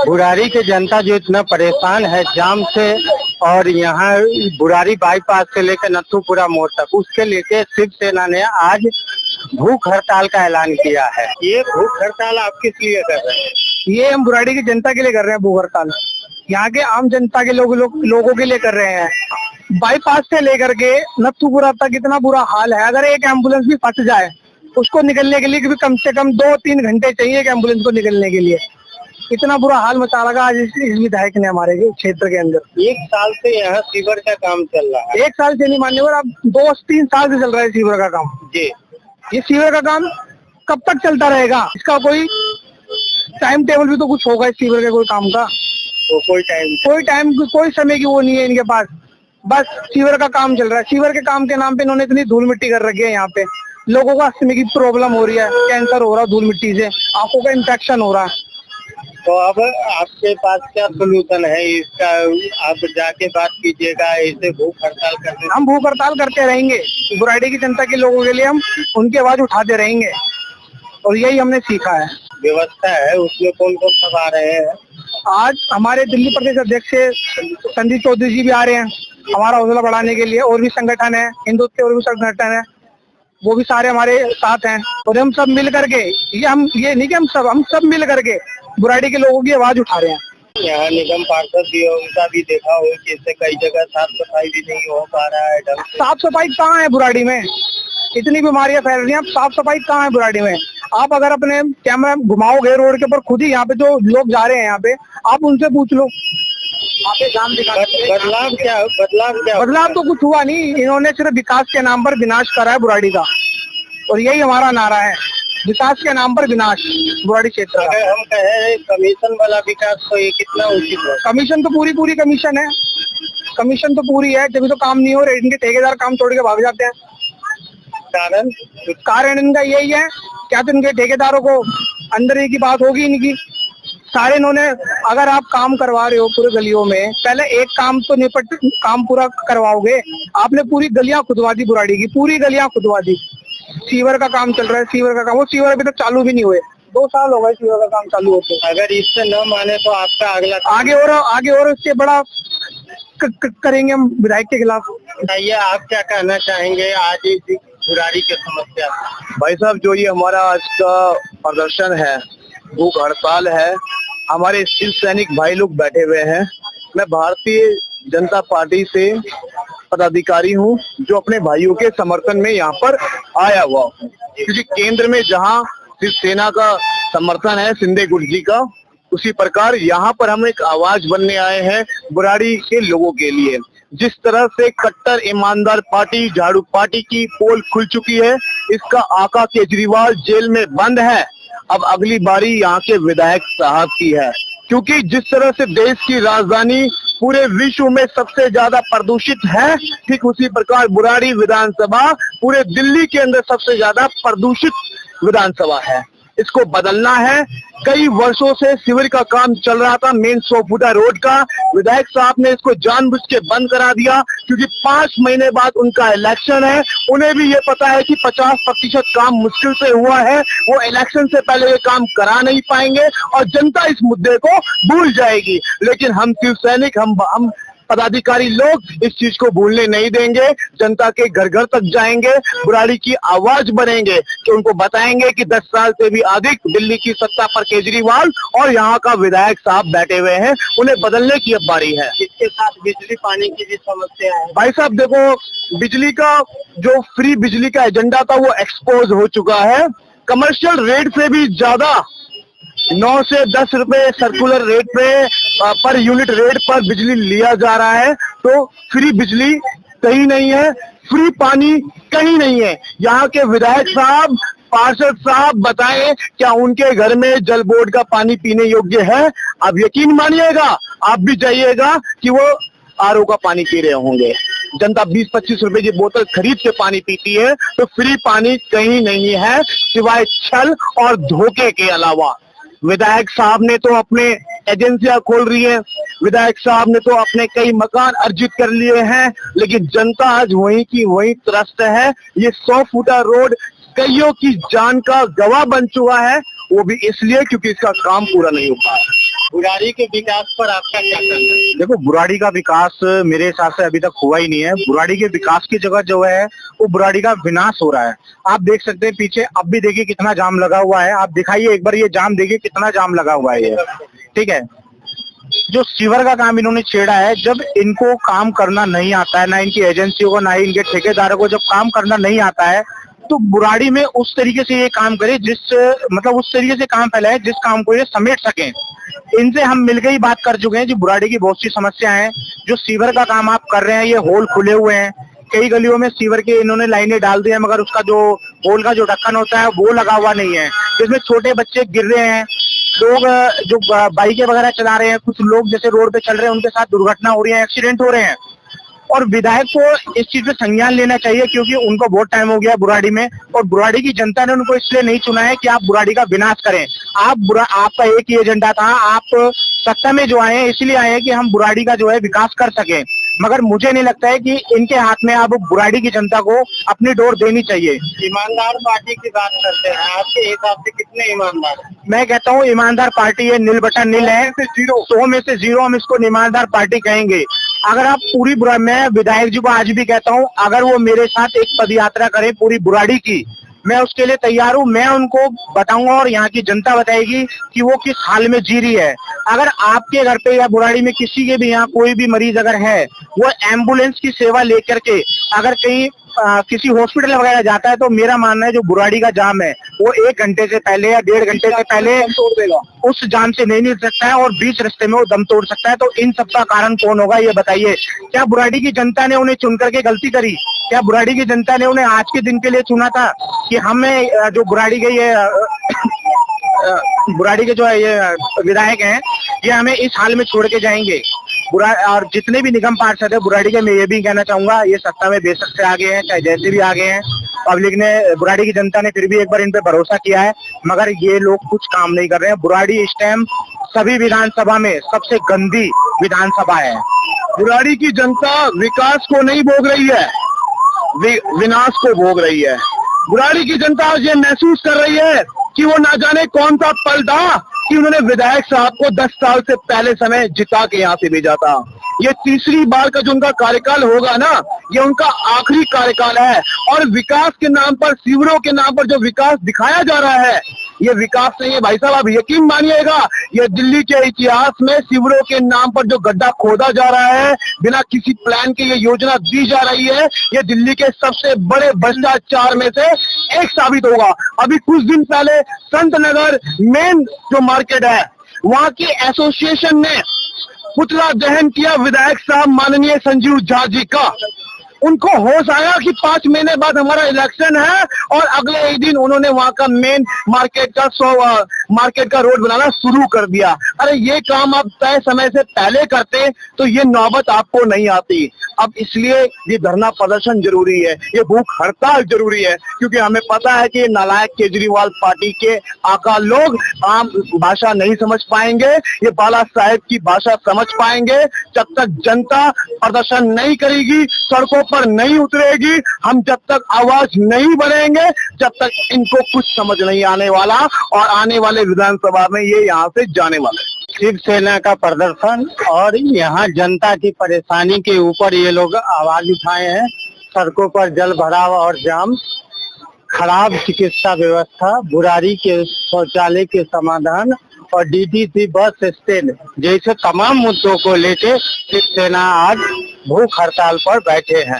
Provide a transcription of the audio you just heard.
बुराड़ी की जनता जो इतना परेशान है जाम से, और यहाँ बुराड़ी बाईपास से लेकर नथुपुरा मोड़ तक, उसके लेके शिवसेना ने आज भूख हड़ताल का ऐलान किया है। ये भूख हड़ताल आप किस लिए कर रहे हैं? ये हम बुराड़ी की जनता के लिए कर रहे हैं भूख हड़ताल। यहाँ के आम जनता के लोगों के लिए कर रहे हैं। बाईपास से लेकर के नथुपुरा तक इतना बुरा हाल है। अगर एक एम्बुलेंस भी फंस जाए, उसको निकलने के लिए भी कम से कम 2-3 घंटे चाहिए एक एम्बुलेंस को निकलने के लिए। इतना बुरा हाल मचा लगा आज इस विधायक ने हमारे क्षेत्र के अंदर। 1 साल से यहाँ सीवर का काम चल रहा है। 1 साल से नहीं मानने, और अब 2-3 साल से चल रहा है सीवर का काम। जी, ये सीवर का काम कब तक चलता रहेगा? इसका कोई टाइम टेबल भी तो कुछ होगा इस सीवर के कोई काम का। तो कोई समय की वो नहीं है इनके पास। बस सीवर का काम चल रहा है। सीवर के काम के नाम पे इन्होंने इतनी धूल मिट्टी कर रखी है। यहाँ पे लोगों को अस्थमा की प्रॉब्लम हो रही है, कैंसर हो रहा है धूल मिट्टी से, आंखों का इंफेक्शन हो रहा है। तो अब आपके पास क्या सोल्यूशन है इसका? आप जाके बात कीजिएगा, ऐसे भूख हड़ताल करते? हम भूख हड़ताल करते रहेंगे। बुराड़ी की जनता के लोगों के लिए हम उनकी आवाज उठाते रहेंगे, और यही हमने सीखा है। व्यवस्था है उसमें कौन कौन सब आ रहे हैं? आज हमारे दिल्ली प्रदेश अध्यक्ष संदीप चौधरी जी भी आ रहे हैं हमारा हौसला बढ़ाने के लिए। और भी संगठन है, हिंदुत्व के और भी संगठन है, वो भी सारे हमारे साथ हैं। और हम सब मिल करके ये नहीं कि हम सब मिल करके बुराड़ी के लोगों की आवाज उठा रहे हैं। यहाँ निगम पार्षद भी है, उनका भी देखा हो कि इससे कई जगह साफ सफाई भी नहीं हो पा रहा है ढंग से। साफ सफाई कहाँ है बुराड़ी में? इतनी बीमारियां फैल रही हैं, साफ सफाई कहाँ है बुराड़ी में? आप अगर अपने कैमरा घुमाओगे रोड के ऊपर, खुद ही यहाँ पे जो लोग जा रहे हैं यहाँ पे, आप उनसे पूछ लो। बदलाव तो कुछ हुआ नहीं। इन्होंने सिर्फ विकास के नाम पर विनाश करा है बुराड़ी का, और यही हमारा नारा है, विकास के नाम पर विनाश बुराड़ी क्षेत्र। अगर हम कहें कमीशन वाला विकास, तो ये कितना उचित है? कमीशन तो पूरी कमीशन है। कमीशन तो पूरी है, जब तो काम नहीं हो रहे, इनके ठेकेदार काम छोड़ के भाग जाते हैं। कारण इनका यही है। क्या तो इनके ठेकेदारों को अंदर ही की बात होगी इनकी। सारे इन्होंने, अगर आप काम करवा रहे हो पूरे गलियों में, पहले एक काम तो काम पूरा करवाओगे। आपने पूरी गलियां खुदवा दी बुराड़ी की, पूरी गलियां खुदवा दी। सीवर का काम चल रहा है, सीवर का काम, वो सीवर अभी तक चालू भी नहीं हुए। 2 साल हो गए सीवर का काम चालू होते। अगर इससे न माने तो आपका अगला आगे और इससे बड़ा करेंगे हम विधायक के खिलाफ। बताइए, आप क्या कहना चाहेंगे आज इस बुराड़ी की समस्या? भाई साहब, जो ये हमारा आज का प्रदर्शन है, भूख हड़ताल है, हमारे शिव सैनिक भाई लोग बैठे हुए हैं। मैं भारतीय जनता पार्टी से पदाधिकारी हूँ, जो अपने भाइयों के समर्थन में यहाँ पर आया हुआ हूँ, क्योंकि केंद्र में जहाँ शिवसेना का समर्थन है शिंदे गुट जी का, उसी प्रकार यहाँ पर हम एक आवाज बनने आए हैं बुराड़ी के लोगों के लिए। जिस तरह से कट्टर ईमानदार पार्टी झाड़ू पार्टी की पोल खुल चुकी है, इसका आका केजरीवाल जेल में बंद है। अब अगली बारी यहाँ के विधायक साहब की है, क्योंकि जिस तरह से देश की राजधानी पूरे विश्व में सबसे ज्यादा प्रदूषित है, ठीक उसी प्रकार बुराड़ी विधानसभा पूरे दिल्ली के अंदर सबसे ज्यादा प्रदूषित विधानसभा है। इसको बदलना है। कई वर्षों से सीवर का काम चल रहा था, मेन 100 फुटा रोड का। विधायक साहब ने इसको जानबूझ के बंद करा दिया, क्योंकि 5 महीने बाद उनका इलेक्शन है। उन्हें भी ये पता है कि 50% काम मुश्किल से हुआ है, वो इलेक्शन से पहले ये काम करा नहीं पाएंगे और जनता इस मुद्दे को भूल जाएगी। लेकिन हम शिव सैनिक, हम पदाधिकारी लोग इस चीज को भूलने नहीं देंगे। जनता के घर घर तक जाएंगे, बुराड़ी की आवाज बनेंगे, कि उनको बताएंगे कि 10 साल से भी अधिक दिल्ली की सत्ता पर केजरीवाल और यहाँ का विधायक साहब बैठे हुए हैं, उन्हें बदलने की अब बारी है। इसके साथ बिजली पानी की भी समस्या है। भाई साहब देखो, बिजली का जो फ्री बिजली का एजेंडा था वो एक्सपोज हो चुका है। कमर्शियल रेट से भी ज्यादा 9 से 10 रुपए सर्कुलर रेट पे पर यूनिट रेट पर बिजली लिया जा रहा है। तो फ्री बिजली कहीं नहीं है, फ्री पानी कहीं नहीं है। यहाँ के विधायक साहब, पार्षद साहब बताएं, क्या उनके घर में जल बोर्ड का पानी पीने योग्य है? आप यकीन मानिएगा, आप भी जाइएगा कि वो आरओ का पानी पी रहे होंगे। जनता 20-25 रुपए की बोतल खरीद के पानी पीती है। तो फ्री पानी कहीं नहीं है, सिवाय छल और धोखे के अलावा। विधायक साहब ने तो अपने एजेंसियां खोल रही है, विधायक साहब ने तो अपने कई मकान अर्जित कर लिए हैं, लेकिन जनता आज वहीं की वहीं त्रस्त है। ये 100 फुटा रोड कईयों की जान का गवाह बन चुका है, वो भी इसलिए क्योंकि इसका काम पूरा नहीं हो पा रहा। बुराड़ी के विकास पर आपका क्या कहना है? देखो, बुराड़ी का विकास मेरे हिसाब से अभी तक हुआ ही नहीं है। बुराड़ी के विकास की जगह जो है वो बुराड़ी का विनाश हो रहा है। आप देख सकते हैं पीछे, अब भी देखिए कितना जाम लगा हुआ है। आप दिखाइए एक बार, ये जाम देखिए कितना जाम लगा हुआ है ये, ठीक है। जो सीवर का काम इन्होंने छेड़ा है, जब इनको काम करना नहीं आता है, ना इनकी एजेंसियों को, ना ही इनके ठेकेदारों को जब काम करना नहीं आता है, तो बुराड़ी में उस तरीके से ये काम करे मतलब उस तरीके से काम फैलाए जिस काम को ये समेट सकें। इनसे हम मिलकर ही बात कर चुके हैं जी, बुराड़ी की बहुत सी समस्या है। जो सीवर का काम आप कर रहे हैं, ये होल खुले हुए हैं, कई गलियों में सीवर के इन्होंने लाइनें डाल दी है, मगर उसका जो होल का जो ढक्कन होता है वो लगा हुआ नहीं है, जिसमें छोटे बच्चे गिर रहे हैं। लोग जो बाइकें वगैरह चला रहे हैं, कुछ लोग जैसे रोड पे चल रहे हैं, उनके साथ दुर्घटना हो रही है, एक्सीडेंट हो रहे हैं। और विधायक को इस चीज पे संज्ञान लेना चाहिए, क्योंकि उनको बहुत टाइम हो गया है बुराड़ी में, और बुराड़ी की जनता ने उनको इसलिए नहीं चुना है कि आप बुराड़ी का विनाश करें। आपका एक ही एजेंडा था, आप सत्ता में जो आए हैं इसलिए आए हैं कि हम बुराड़ी का जो है विकास कर सकें, मगर मुझे नहीं लगता है कि इनके हाथ में अब बुराड़ी की जनता को अपनी डोर देनी चाहिए। ईमानदार पार्टी की बात करते हैं, आपके हिसाब से कितने ईमानदार हैं? मैं कहता हूँ ईमानदार पार्टी है, नील बटा नील है, 100 में से 0 हम इसको ईमानदार पार्टी कहेंगे। अगर आप मैं विधायक जी को आज भी कहता हूँ, अगर वो मेरे साथ एक पद यात्रा करें पूरी बुराड़ी की, मैं उसके लिए तैयार हूँ। मैं उनको बताऊंगा और यहाँ की जनता बताएगी कि वो किस हाल में जी रही है। अगर आपके घर पे या बुराड़ी में किसी के भी यहाँ कोई भी मरीज अगर है, वो एम्बुलेंस की सेवा लेकर के अगर कहीं किसी हॉस्पिटल वगैरह जाता है, तो मेरा मानना है जो बुराड़ी का जाम है वो 1 घंटे से पहले या 1.5 घंटे से पहले तोड़ देगा, उस जाम से नहीं निकल सकता है और बीच रास्ते में वो दम तोड़ सकता है। तो इन सब का कारण कौन होगा ये बताइए? क्या बुराड़ी की जनता ने उन्हें चुन करके गलती करी? क्या बुराड़ी की जनता ने उन्हें आज के दिन के लिए चुना था कि हमें जो बुराड़ी के जो है ये विधायक हैं, ये हमें इस हाल में छोड़ के जाएंगे? और जितने भी निगम पार्षद है बुराड़ी के, मैं ये भी कहना चाहूंगा, ये सत्ता में बेशक से आगे हैं, चाहे जैसे भी आगे हैं, पब्लिक ने, बुराड़ी की जनता ने फिर भी एक बार इन पे भरोसा किया है, मगर ये लोग कुछ काम नहीं कर रहे हैं। बुराड़ी इस टाइम सभी विधानसभा में सबसे गंदी विधानसभा है। बुराड़ी की जनता विकास को नहीं भोग रही है, विनाश को भोग रही है। बुराड़ी की जनता आज ये महसूस कर रही है कि वो ना जाने कौन सा पल था कि उन्होंने विधायक साहब को 10 साल से पहले समय जिता के यहाँ से भेजा था। ये तीसरी बार का जो उनका कार्यकाल होगा ना, ये उनका आखिरी कार्यकाल है। और विकास के नाम पर, सीवरों के नाम पर जो विकास दिखाया जा रहा है, ये विकास नहीं है भाई साहब। आप यकीन मानिएगा, ये दिल्ली के इतिहास में सीवरों के नाम पर जो गड्ढा खोदा जा रहा है, बिना किसी प्लान के ये योजना दी जा रही है, ये दिल्ली के सबसे बड़े भ्रष्टाचार में से एक साबित होगा। अभी कुछ दिन पहले संत नगर मेन जो मार्केट है, वहां की एसोसिएशन ने पुतला दहन किया विधायक साहब माननीय संजीव झा जी का। उनको होश आया कि 5 महीने बाद हमारा इलेक्शन है, और अगले ही दिन उन्होंने वहां का मेन मार्केट का रोड बनाना शुरू कर दिया। अरे ये काम आप तय समय से पहले करते तो ये नौबत आपको नहीं आती। अब इसलिए ये धरना प्रदर्शन जरूरी है, ये भूख हड़ताल जरूरी है, क्योंकि हमें पता है कि ये नालायक केजरीवाल पार्टी के आका लोग आम भाषा नहीं समझ पाएंगे, ये बाला साहेब की भाषा समझ पाएंगे। जब तक जनता प्रदर्शन नहीं करेगी, सड़कों पर नहीं उतरेगी, हम जब तक आवाज नहीं बढ़ाएंगे, जब तक इनको कुछ समझ नहीं आने वाला, और आने वाले विधानसभा में ये यहाँ से जाने वाले। शिवसेना का प्रदर्शन और यहाँ जनता की परेशानी के ऊपर ये लोग आवाज उठाए हैं। सड़कों पर जल भराव और जाम, खराब चिकित्सा व्यवस्था, बुराड़ी के शौचालय के समाधान और डीटीसी बस स्टैंड जैसे तमाम मुद्दों को लेकर शिवसेना आज भूख हड़ताल पर बैठे हैं।